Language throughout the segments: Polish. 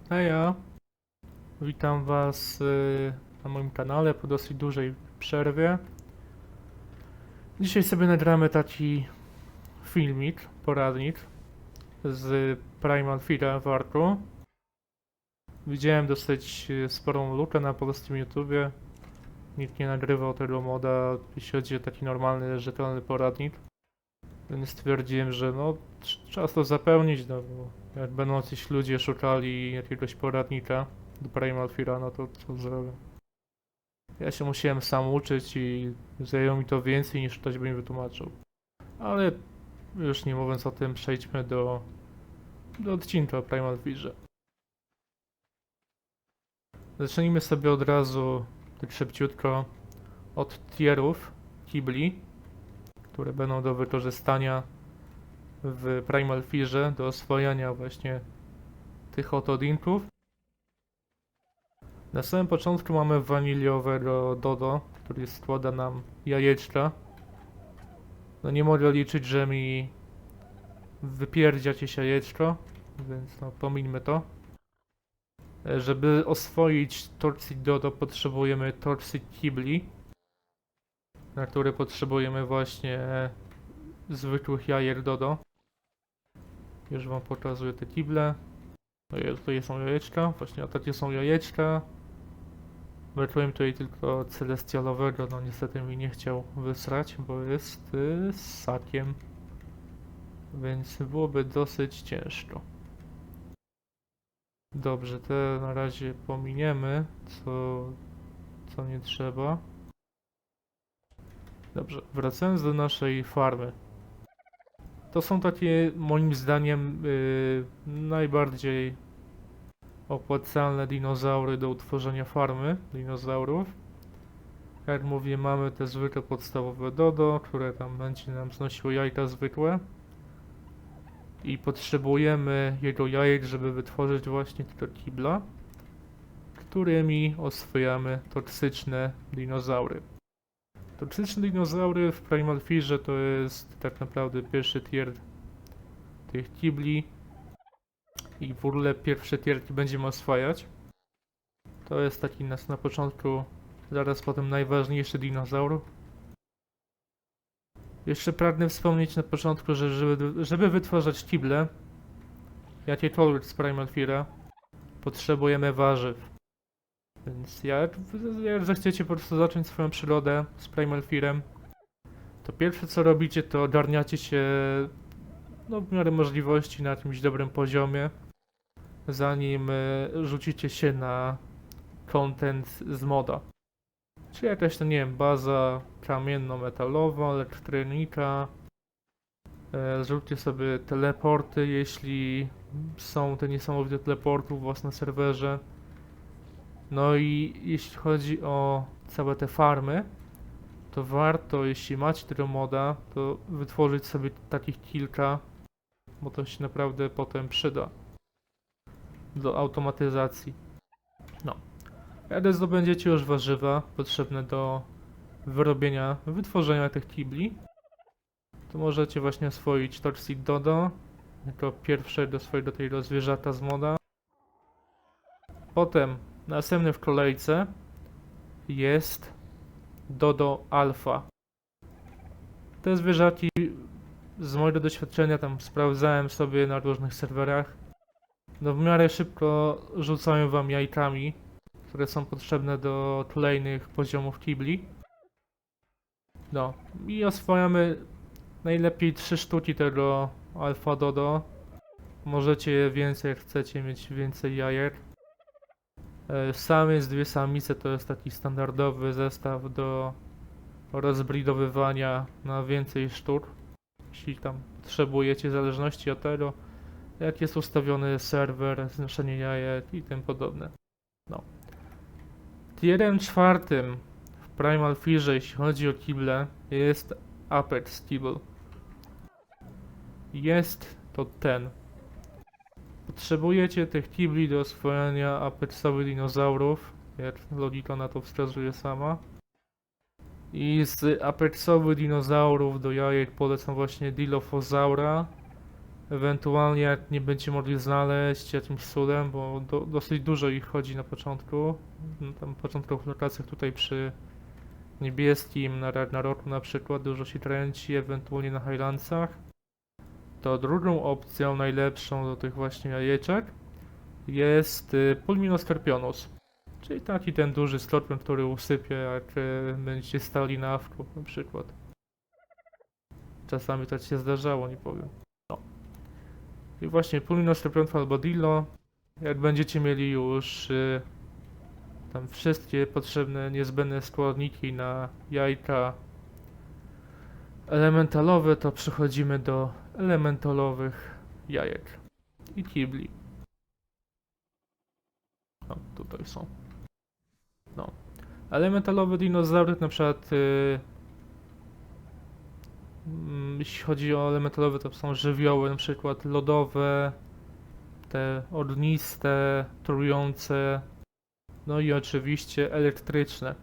Heja, witam was na moim kanale po dosyć dużej przerwie. Dzisiaj sobie nagramy taki filmik, poradnik z Primal Fear w Arku. Widziałem dosyć sporą lukę na polskim YouTubie. Nikt nie nagrywał tego moda, jeśli chodzi o taki normalny, rzetelny poradnik. Więc stwierdziłem, że no trzeba to zapełnić, no bo jak będą jacyś ludzie szukali jakiegoś poradnika do Primal Fear, no to co zrobię? Ja się musiałem sam uczyć i zajęło mi to więcej niż ktoś by mi wytłumaczył. Ale już nie mówiąc o tym, przejdźmy do odcinka o Primal Fearze. Zacznijmy sobie od razu, tak szybciutko, od tierów kibli, które będą do wykorzystania w Primal Fearze, do oswojenia właśnie tych oto dinków. Na samym początku mamy waniliowego Dodo, który składa nam jajeczka. No nie mogę liczyć, że mi wypierdzia ci się jajeczko, więc no pomińmy to. Żeby oswoić Toxic Dodo potrzebujemy Toxic Kibli, na które potrzebujemy właśnie zwykłych jajek Dodo. Już wam pokazuję te kible. Tutaj są jajeczka, właśnie a takie są jajeczka. Brakuje mi tutaj tylko celestialowego, no niestety mi nie chciał wysrać, bo jest ssakiem. Więc byłoby dosyć ciężko. Dobrze, te na razie pominiemy, co nie trzeba. Dobrze, wracając do naszej farmy. To są takie, moim zdaniem, najbardziej opłacalne dinozaury do utworzenia farmy dinozaurów. Jak mówię, mamy te zwykłe podstawowe dodo, które tam będzie nam znosiło jajka zwykłe. I potrzebujemy jego jajek, żeby wytworzyć właśnie tego kibla, którymi oswajamy toksyczne dinozaury. Toksyczne dinozaury w Primal Fearze to jest tak naprawdę pierwszy tier tych kibli i w ogóle pierwsze tierki będziemy oswajać. To jest taki na początku, zaraz potem najważniejszy dinozaur. Jeszcze pragnę wspomnieć na początku, że żeby wytwarzać kible, jakiekolwiek z Primal Fear'a, potrzebujemy warzyw. Więc jak zechcecie po prostu zacząć swoją przygodę z Primal Fear'em, to pierwsze co robicie, to ogarniacie się no, w miarę możliwości na jakimś dobrym poziomie, zanim rzucicie się na content z moda. Czy jakaś to nie wiem, baza kamienno-metalowa, elektronika. Zróbcie sobie teleporty, jeśli są te niesamowite teleporty u was na serwerze. No i jeśli chodzi o całe te farmy, to warto, jeśli macie tego moda, to wytworzyć sobie takich kilka, bo to się naprawdę potem przyda do automatyzacji. No. Kiedy zdobędziecie już warzywa potrzebne do wytworzenia tych kibli, to możecie właśnie oswoić Toxic Dodo jako pierwsze do swojego tego zwierzaka z moda. Potem następny w kolejce jest Dodo Alpha. Te zwierzaki z mojego doświadczenia tam sprawdzałem sobie na różnych serwerach. No w miarę szybko rzucają wam jajkami, które są potrzebne do kolejnych poziomów kibli. No i oswajamy najlepiej 3 sztuki tego Alpha Dodo. Możecie więcej, jak chcecie mieć więcej jajek. Samiec, dwie samice to jest taki standardowy zestaw do rozbridowywania na więcej sztuk. Jeśli tam potrzebujecie, w zależności od tego, jak jest ustawiony serwer, znoszenie jajek i tym podobne. No. Tierem czwartym w Primal Fearze, jeśli chodzi o kible, jest Apex Kibble. Jest to ten. Potrzebujecie tych kibli do oswojenia apexowych dinozaurów, jak logika na to wskazuje sama. I z apexowych dinozaurów do jajek polecam właśnie Dilophosaura Ewentualnie jak nie będziecie mogli znaleźć jakimś cudem, bo dosyć dużo ich chodzi na początku. Tam początkowych lokacjach tutaj przy niebieskim, na Ragnaroku na przykład dużo się kręci, ewentualnie na Highlandsach. To drugą opcją, najlepszą do tych właśnie jajeczek jest Pulminus Scorpionus. Czyli taki ten duży skorpion, który usypie jak będziecie stali na awku na przykład. Czasami tak się zdarzało, nie powiem. No. I właśnie Pulminus Scorpionus albo Dillo. Jak będziecie mieli już tam wszystkie potrzebne, niezbędne składniki na jajka elementalowe, to przechodzimy do elementalowych jajek i kibli. O, tutaj są. No. Elementalowe dinozaury, na przykład jeśli chodzi o elementalowe, to są żywioły, na przykład lodowe, te ogniste, trujące, no i oczywiście elektryczne.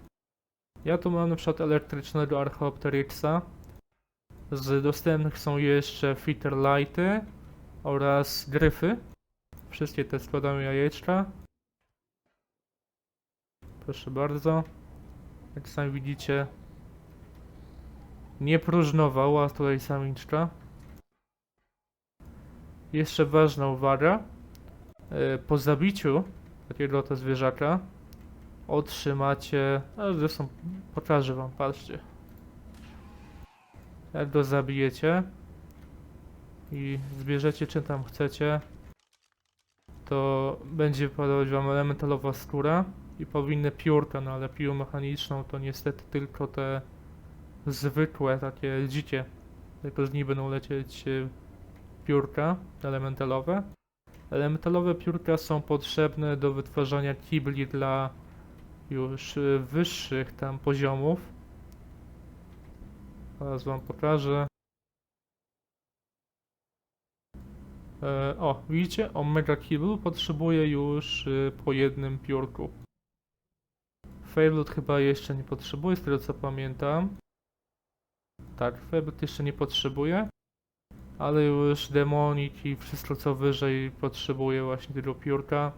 Ja tu mam na przykład elektrycznego Archaeopteryxa. Z dostępnych są jeszcze Fitterlighty oraz gryfy. Wszystkie te składają jajeczka. Proszę bardzo. Jak sami widzicie, nie próżnowała tutaj samiczka. Jeszcze ważna uwaga. Po zabiciu takiego oto zwierzaka otrzymacie, ale zresztą pokażę wam, patrzcie. Jak go zabijecie i zbierzecie czym tam chcecie, to będzie wypadawać wam elementalowa skóra i powinny piórka, no ale piłą mechaniczną to niestety tylko te zwykłe, takie dzikie, tylko z nich będą lecieć piórka elementalowe. Elementalowe piórka są potrzebne do wytwarzania kibli dla już wyższych tam poziomów. Teraz wam pokażę. O, widzicie? Omega Kibble potrzebuje już po jednym piórku. Fabled chyba jeszcze nie potrzebuje, z tego co pamiętam. Tak, Fabled jeszcze nie potrzebuje. Ale już Demonic i wszystko co wyżej potrzebuje właśnie tego piórka.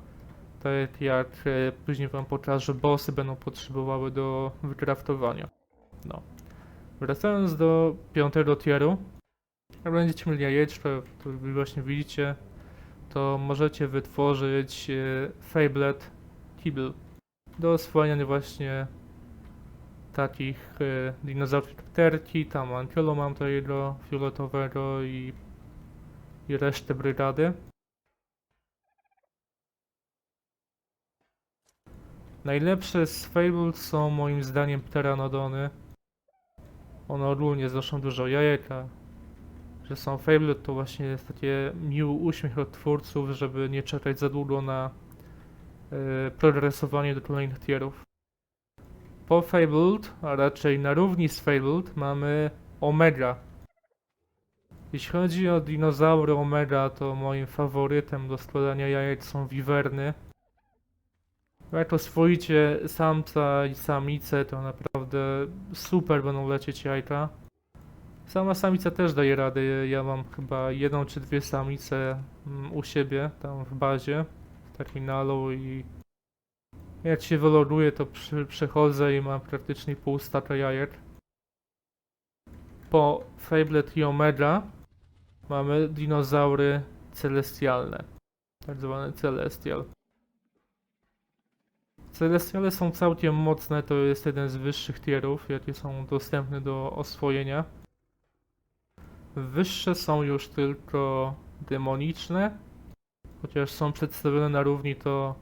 Tak jak później wam pokażę, bossy będą potrzebowały do wykraftowania. No. Wracając do 5. tieru. Jak będziecie mieli jajeczko, to właśnie widzicie, to możecie wytworzyć Fabled Kibble do oswajania właśnie takich dinozaurów pterki, tam Ankylo mam to jego fioletowego i resztę brygady. Najlepsze z Fabled są moim zdaniem pteranodony. One ogólnie znoszą dużo jajeka. Że są Fabled to właśnie jest taki miły uśmiech od twórców, żeby nie czekać za długo na progresowanie do kolejnych tierów. Po Fabled, a raczej na równi z Fabled, mamy Omega. Jeśli chodzi o dinozaury Omega, to moim faworytem do składania jajek są wiwerny. Jak oswoicie samca i samicę, to naprawdę super będą lecieć jajka. Sama samica też daje radę, ja mam chyba 1 czy 2 samice u siebie, tam w bazie, w terminalu i jak się wyloguję, to przechodzę i mam praktycznie pół staka jajek. Po Fabled i Omega mamy dinozaury celestialne, tak zwane Celestial. Celestiale są całkiem mocne, to jest jeden z wyższych tierów, jakie są dostępne do oswojenia. Wyższe są już tylko demoniczne, chociaż są przedstawione na równi, to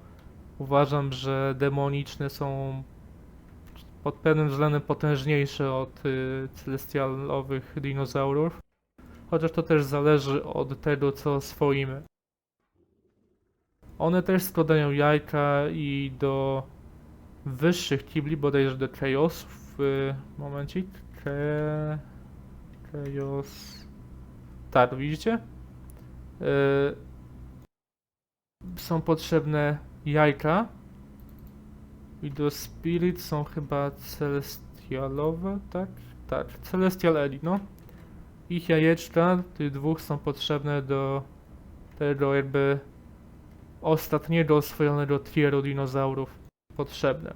uważam, że demoniczne są pod pewnym względem potężniejsze od celestialowych dinozaurów, chociaż to też zależy od tego, co oswoimy. One też składają jajka i do wyższych kibli, bodajże do Chaos w momencie. Chaos. Tak, widzicie? Są potrzebne jajka. I do Spirit są chyba celestialowe, tak? Tak, Celestial Eli, no. Ich jajeczka, tych dwóch, są potrzebne do tego jakby ostatniego oswojonego tieru dinozaurów. Potrzebne.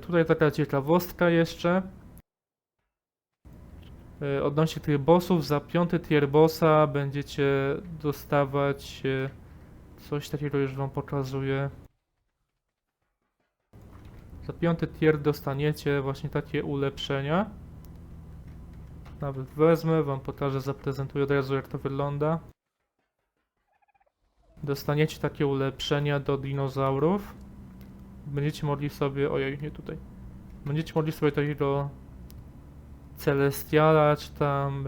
Tutaj taka ciekawostka jeszcze. Odnośnie tych bossów, za 5. tier bossa będziecie dostawać coś takiego, już wam pokazuję. Za 5. tier dostaniecie właśnie takie ulepszenia. Nawet wezmę, wam pokażę, zaprezentuję od razu, jak to wygląda. Dostaniecie takie ulepszenia do dinozaurów. Będziecie mogli sobie, ojej, nie tutaj. Będziecie mogli sobie takiego Celestiala, czy tam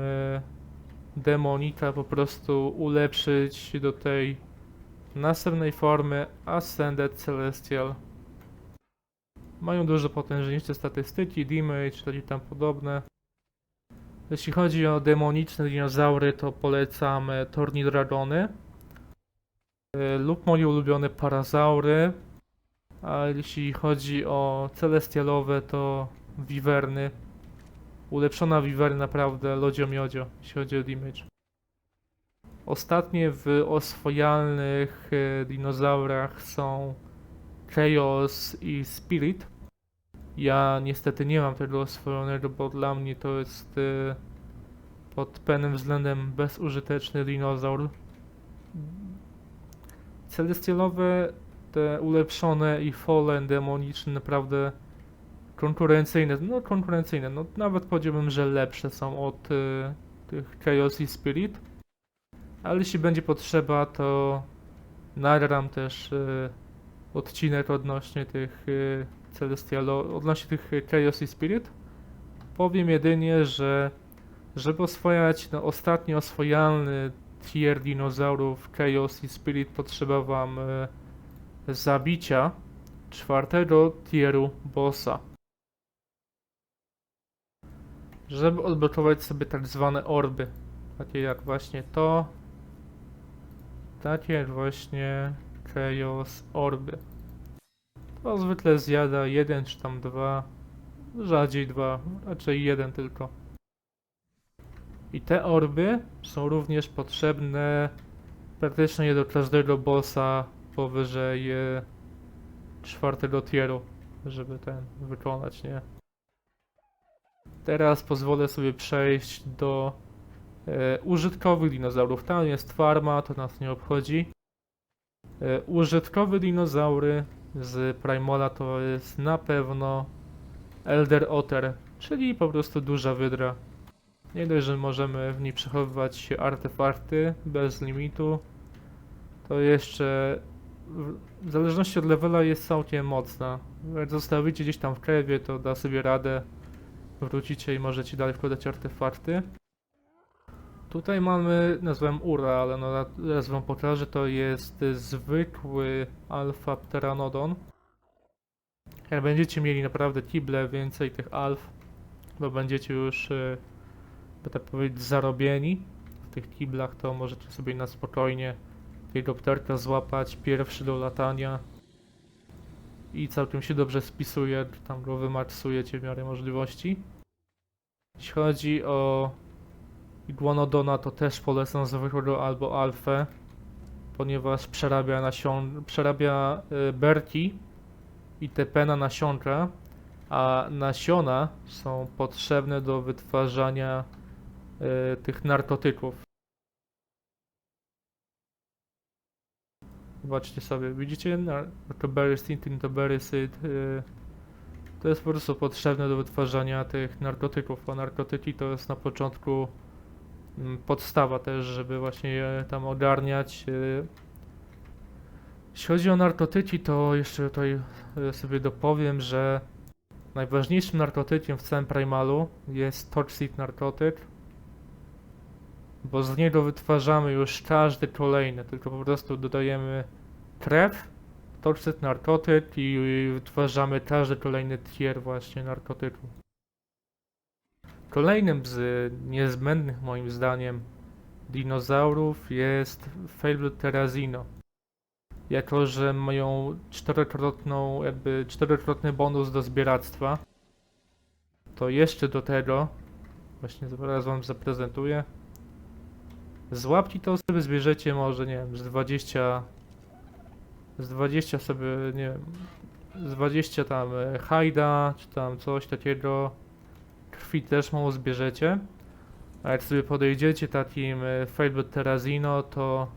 Demonita po prostu ulepszyć do tej następnej formy Ascended Celestial. Mają dużo potężniejsze statystyki, damage, czyli tam podobne. Jeśli chodzi o demoniczne dinozaury, to polecam Tornidragony lub moje ulubione Parazaury. A jeśli chodzi o celestialowe, to Wiwerny. Ulepszona Wiwery naprawdę lodzio-miodzio, jeśli chodzi o damage. Ostatnie w oswojalnych dinozaurach są Chaos i Spirit. Ja niestety nie mam tego oswojonego, bo dla mnie to jest pod pewnym względem bezużyteczny dinozaur. Celestialowe, te ulepszone i fallen demoniczne naprawdę konkurencyjne, no nawet powiedziałbym, że lepsze są od tych Chaos i Spirit. Ale jeśli będzie potrzeba, to nagram też odcinek odnośnie tych odnośnie tych Chaos i Spirit. Powiem jedynie, że żeby oswajać ostatni oswojalny tier dinozaurów Chaos i Spirit, potrzeba wam zabicia 4. tieru bossa. Żeby odblokować sobie tak zwane orby, takie jak właśnie to, takie jak właśnie Chaos Orby. To zwykle zjada 1 czy tam 2, rzadziej 2, raczej 1 tylko. I te orby są również potrzebne praktycznie do każdego bossa powyżej 4. tieru, żeby ten wykonać, nie? Teraz pozwolę sobie przejść do użytkowych dinozaurów. Tam jest farma, to nas nie obchodzi. Użytkowe dinozaury z Primala to jest na pewno Elder Otter, czyli po prostu duża wydra. Nie dość, że możemy w niej przechowywać artefakty bez limitu, to jeszcze w zależności od levela jest całkiem mocna. Jak zostawicie gdzieś tam w kewie, to da sobie radę. Wrócicie i możecie dalej wkładać artefakty. Tutaj mamy, nazwałem Ura, ale no teraz wam pokażę, to jest zwykły Alpha Pteranodon. Jak będziecie mieli naprawdę kible więcej tych alf, bo będziecie już, by tak powiedzieć, zarobieni w tych kiblach, to możecie sobie na spokojnie tego pterka złapać, pierwszy do latania i całkiem się dobrze spisuje, tam go wymaksujecie w miarę możliwości. Jeśli chodzi o Iguanodona, to też polecam zwykłego albo alfę, ponieważ przerabia berki i TP na nasionka, a nasiona są potrzebne do wytwarzania tych narkotyków. Zobaczcie sobie, widzicie? Narcoberry, Tintoberry, to jest po prostu potrzebne do wytwarzania tych narkotyków, a narkotyki to jest na początku podstawa też, żeby właśnie je tam ogarniać. Jeśli chodzi o narkotyki, to jeszcze tutaj sobie dopowiem, że najważniejszym narkotykiem w całym Primalu jest Toxic narkotyk, bo z niego wytwarzamy już każdy kolejny, tylko po prostu dodajemy krew, Toxic narkotyk i wytwarzamy każdy kolejny tier właśnie narkotyku. Kolejnym z niezbędnych moim zdaniem dinozaurów jest Fabled Terrazino. Jako że mają czterokrotny bonus do zbieractwa, to jeszcze do tego Właśnie zaraz wam zaprezentuję. Z łapki to sobie zbierzecie może, nie wiem, z 20 sobie, nie wiem, z 20 tam hajda, czy tam coś takiego. Krwi też mało zbierzecie. A jak sobie podejdziecie takim Fabled Terrazino, to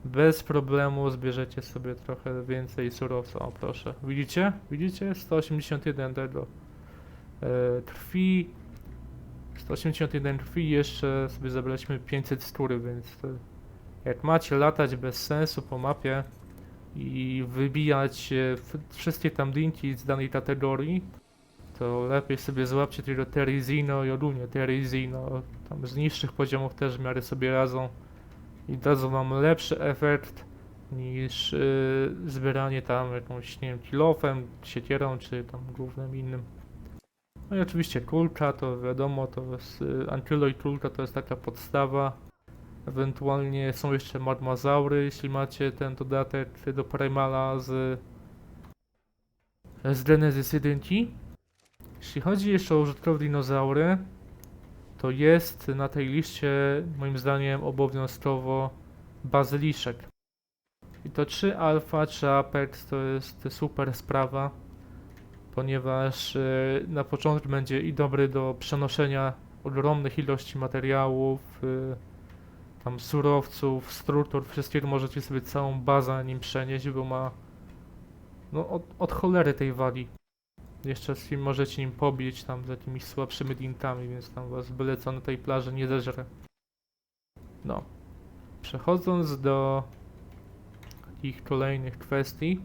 bez problemu zbierzecie sobie trochę więcej surowca. O proszę, widzicie? Widzicie? 181 tego krwi. 181 krwi, jeszcze sobie zabraliśmy 500 skóry, więc jak macie latać bez sensu po mapie i wybijać wszystkie tam dinki z danej kategorii, to lepiej sobie złapcie tego Terrazino i ogólnie Terrazino. Tam z niższych poziomów też w miarę sobie radzą i dadzą wam lepszy efekt niż zbieranie tam jakąś, nie wiem, kilofem, siekierą czy tam głównym innym. No i oczywiście kulka, to wiadomo, to jest Ankylo kulka, to jest taka podstawa. Ewentualnie są jeszcze marmozaury, jeśli macie ten dodatek do Primala z Genesis 1. Jeśli chodzi jeszcze o użytkowe dinozaury, to jest na tej liście moim zdaniem obowiązkowo bazyliszek. I to 3 Alpha, 3 Apex to jest super sprawa, ponieważ na początku będzie i dobry do przenoszenia ogromnych ilości materiałów, tam surowców, struktur, wszystkiego możecie sobie całą bazę na nim przenieść, bo ma no od cholery tej wali. Jeszcze możecie nim pobić tam z jakimiś słabszymi dinkami, więc tam was byle co na tej plaży nie zeżre. No. Przechodząc do takich kolejnych kwestii,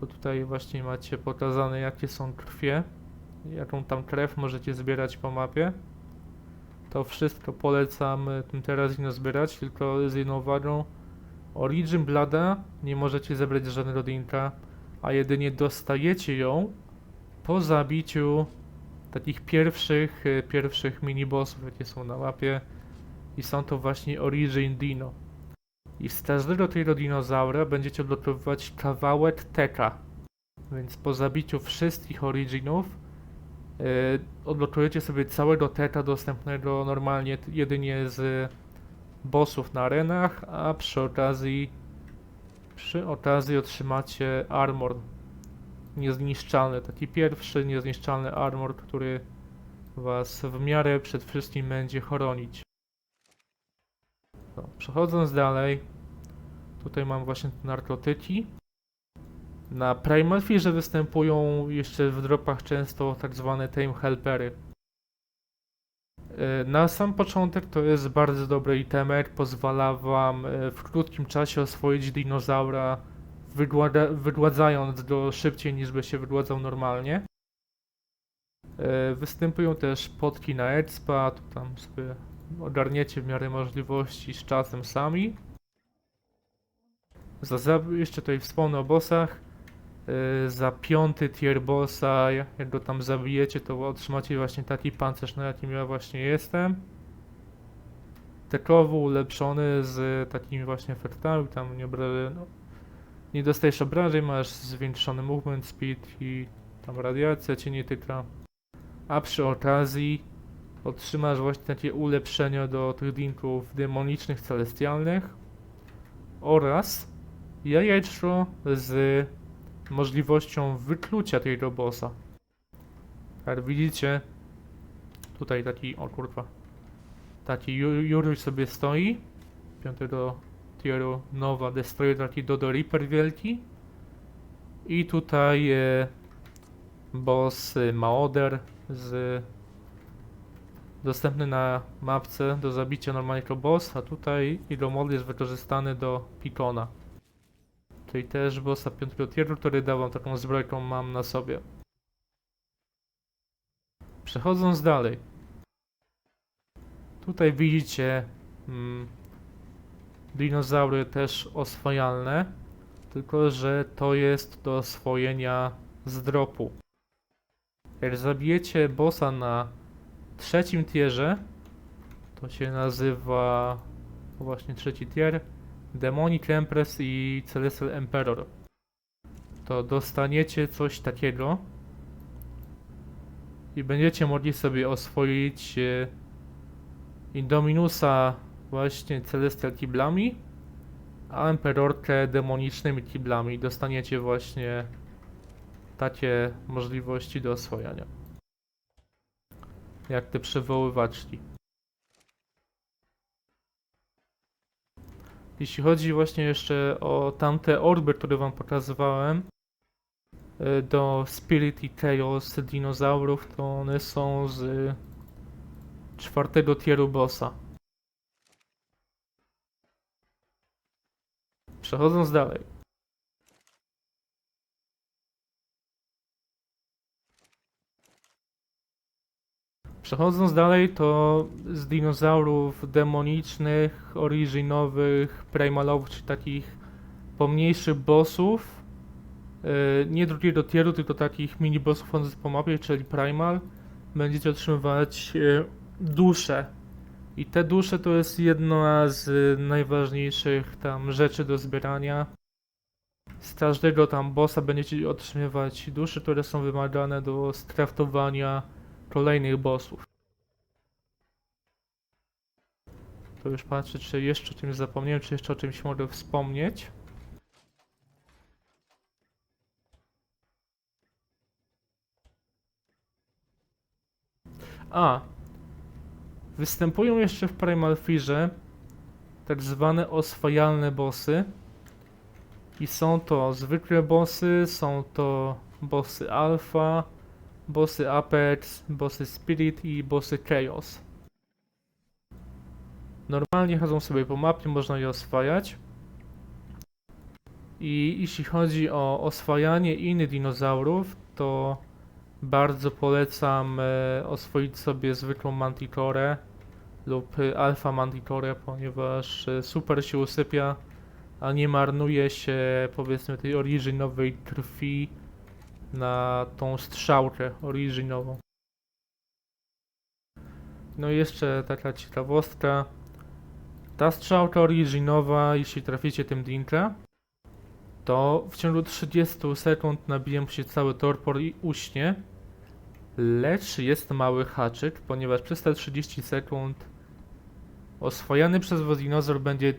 to tutaj właśnie macie pokazane jakie są krwie, jaką tam krew możecie zbierać po mapie. To wszystko polecam tym Terrazino zbierać, tylko z jedną uwagą. Origin Blada nie możecie zebrać żadnego dinka, a jedynie dostajecie ją po zabiciu takich pierwszych minibossów, jakie są na mapie, i są to właśnie Origin Dino. I z każdego tego dinozaura będziecie odblokowywać kawałek teka, więc po zabiciu wszystkich Originów odblokujecie sobie całego teka dostępnego normalnie jedynie z bossów na arenach, a przy okazji otrzymacie armor niezniszczalny, taki pierwszy niezniszczalny armor, który was w miarę przed wszystkim będzie chronić. No, przechodząc dalej, tutaj mam właśnie te narkotyki. Na Primal Fearze występują jeszcze w dropach często tak zwane Tame Helpery. Na sam początek to jest bardzo dobry itemek, pozwala wam w krótkim czasie oswoić dinozaura, wygładzając go szybciej niż by się wygładzał normalnie. Występują też potki na expa, to tam sobie ogarniecie w miarę możliwości z czasem sami. Jeszcze tutaj wspomnę o bossach. Za 5. tier bossa, jak go tam zabijecie, to otrzymacie właśnie taki pancerz, na jakim ja właśnie jestem. Tekowo ulepszony z takimi właśnie efektami, tam nie dostajesz obrażeń, masz zwiększony movement speed i tam radiacja cię nie tyka. A przy okazji otrzymasz właśnie takie ulepszenia do tych dinków demonicznych, celestialnych oraz jajeczko z możliwością wyklucia tego bossa. Jak widzicie, tutaj taki, o kurwa, taki Juruś sobie stoi, 5. tieru nowa Destroyer, taki Dodo Reaper wielki. I tutaj boss Maoder dostępny na mapce do zabicia normalnego bossa, a tutaj jego mod jest wykorzystany do Pikona. Czyli też bossa 5. tieru, który dawał taką zbroję, którą mam na sobie. Przechodząc dalej. Tutaj widzicie dinozaury też oswajalne, tylko że to jest do oswojenia z dropu. Jak zabijecie bossa na 3. tierze, to się nazywa właśnie 3. tier, Demonic Empress i Celestial Emperor. To dostaniecie coś takiego i będziecie mogli sobie oswoić Indominusa właśnie Celestial Tiblami, a Emperorkę demonicznymi Tiblami. Dostaniecie właśnie takie możliwości do oswojenia. Jak te przywoływaczki. Jeśli chodzi właśnie jeszcze o tamte orby, które wam pokazywałem, do Spirit i Chaos dinozaurów, to one są z 4. tieru bossa. Przechodząc dalej. Przechodząc dalej, to z dinozaurów demonicznych, originowych, primalowych, czy takich pomniejszych bossów, nie 2. tieru, tylko takich mini bossów chodzących po mapie, czyli primal, będziecie otrzymywać dusze. I te dusze to jest jedna z najważniejszych tam rzeczy do zbierania. Z każdego tam bossa będziecie otrzymywać dusze, które są wymagane do skraftowania kolejnych bossów. To już patrzę, czy jeszcze o czymś zapomniałem, czy jeszcze o czymś mogę wspomnieć. Występują jeszcze w Primal Fearze tak zwane oswajalne bossy. I są to zwykłe bossy, są to bossy Alpha, bossy Apex, bossy Spirit i bossy Chaos. Normalnie chodzą sobie po mapie, można je oswajać. I jeśli chodzi o oswajanie innych dinozaurów, to bardzo polecam oswoić sobie zwykłą Manticore lub Alpha Manticore, ponieważ super się usypia, a nie marnuje się, powiedzmy, tej originowej krwi na tą strzałkę originową. No i jeszcze taka ciekawostka. Ta strzałka originowa, jeśli traficie tym dinka, to w ciągu 30 sekund nabije mu się cały torpor i uśnie. Lecz jest mały haczyk, ponieważ przez te 30 sekund oswojany przez was dinozaur będzie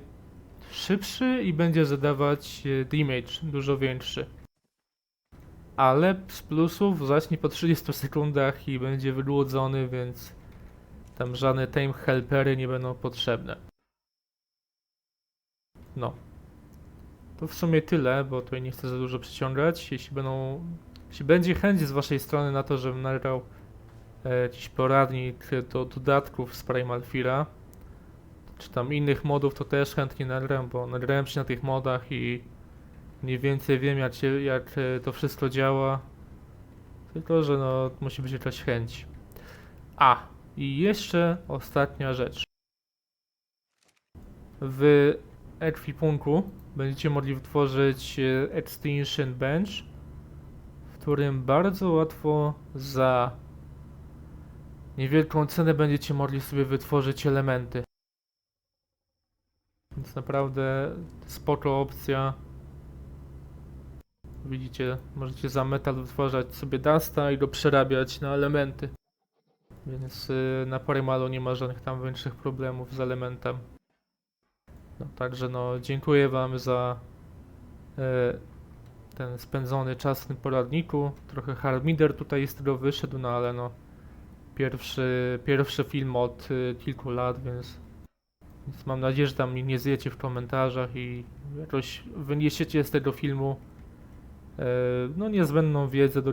szybszy i będzie zadawać damage dużo większy. Ale z plusów zacznie po 30 sekundach i będzie wygłodzony, więc tam żadne time helpery nie będą potrzebne. No. To w sumie tyle, bo tutaj nie chcę za dużo przyciągać. Jeśli będzie chęć z waszej strony na to, żebym nagrał jakiś poradnik do dodatków z Primal Feara, czy tam innych modów, to też chętnie nagram, bo nagrałem się na tych modach i mniej więcej wiem jak to wszystko działa. Tylko, że no musi być jakaś chęć. I jeszcze ostatnia rzecz. W ekwipunku będziecie mogli wytworzyć Extinction Bench, w którym bardzo łatwo za niewielką cenę będziecie mogli sobie wytworzyć elementy. Więc naprawdę spoko opcja. Widzicie, możecie za metal wytwarzać sobie dusta i go przerabiać na elementy. Więc na Primalu nie ma żadnych tam większych problemów z elementem. No, także no, dziękuję wam za ten spędzony czas w tym poradniku. Trochę harmider tutaj z tego wyszedł, no ale no pierwszy film od kilku lat, więc mam nadzieję, że tam mnie nie zjecie w komentarzach i jakoś wyniesiecie z tego filmu no niezbędną wiedzę do